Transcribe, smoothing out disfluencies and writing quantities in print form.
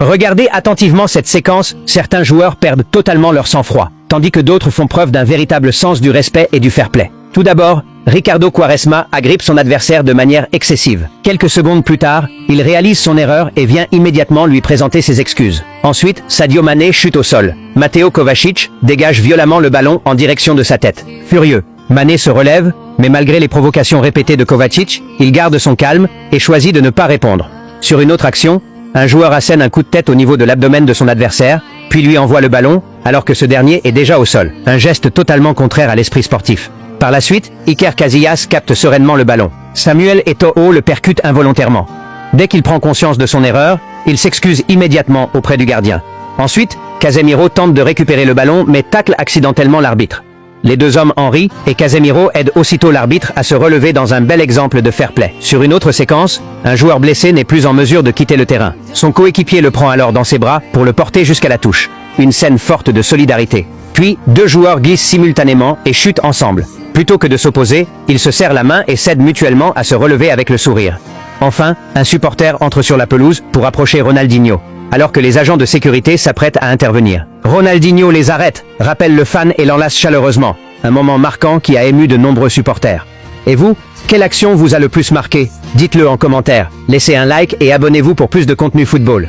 Regardez attentivement cette séquence, certains joueurs perdent totalement leur sang-froid, tandis que d'autres font preuve d'un véritable sens du respect et du fair-play. Tout d'abord, Ricardo Quaresma agrippe son adversaire de manière excessive. Quelques secondes plus tard, il réalise son erreur et vient immédiatement lui présenter ses excuses. Ensuite, Sadio Mané chute au sol. Mateo Kovacic dégage violemment le ballon en direction de sa tête. Furieux, Mané se relève, mais malgré les provocations répétées de Kovacic, il garde son calme et choisit de ne pas répondre. Sur une autre action, un joueur assène un coup de tête au niveau de l'abdomen de son adversaire, puis lui envoie le ballon, alors que ce dernier est déjà au sol. Un geste totalement contraire à l'esprit sportif. Par la suite, Iker Casillas capte sereinement le ballon. Samuel Eto'o le percute involontairement. Dès qu'il prend conscience de son erreur, il s'excuse immédiatement auprès du gardien. Ensuite, Casemiro tente de récupérer le ballon mais tacle accidentellement l'arbitre. Les deux hommes en rient et Casemiro aide aussitôt l'arbitre à se relever dans un bel exemple de fair play. Sur une autre séquence, un joueur blessé n'est plus en mesure de quitter le terrain. Son coéquipier le prend alors dans ses bras pour le porter jusqu'à la touche. Une scène forte de solidarité. Puis, deux joueurs glissent simultanément et chutent ensemble. Plutôt que de s'opposer, ils se serrent la main et s'aident mutuellement à se relever avec le sourire. Enfin, un supporter entre sur la pelouse pour approcher Ronaldinho, alors que les agents de sécurité s'apprêtent à intervenir. Ronaldinho les arrête, rappelle le fan et l'enlace chaleureusement. Un moment marquant qui a ému de nombreux supporters. Et vous, quelle action vous a le plus marqué? Dites-le en commentaire. Laissez un like et abonnez-vous pour plus de contenu football.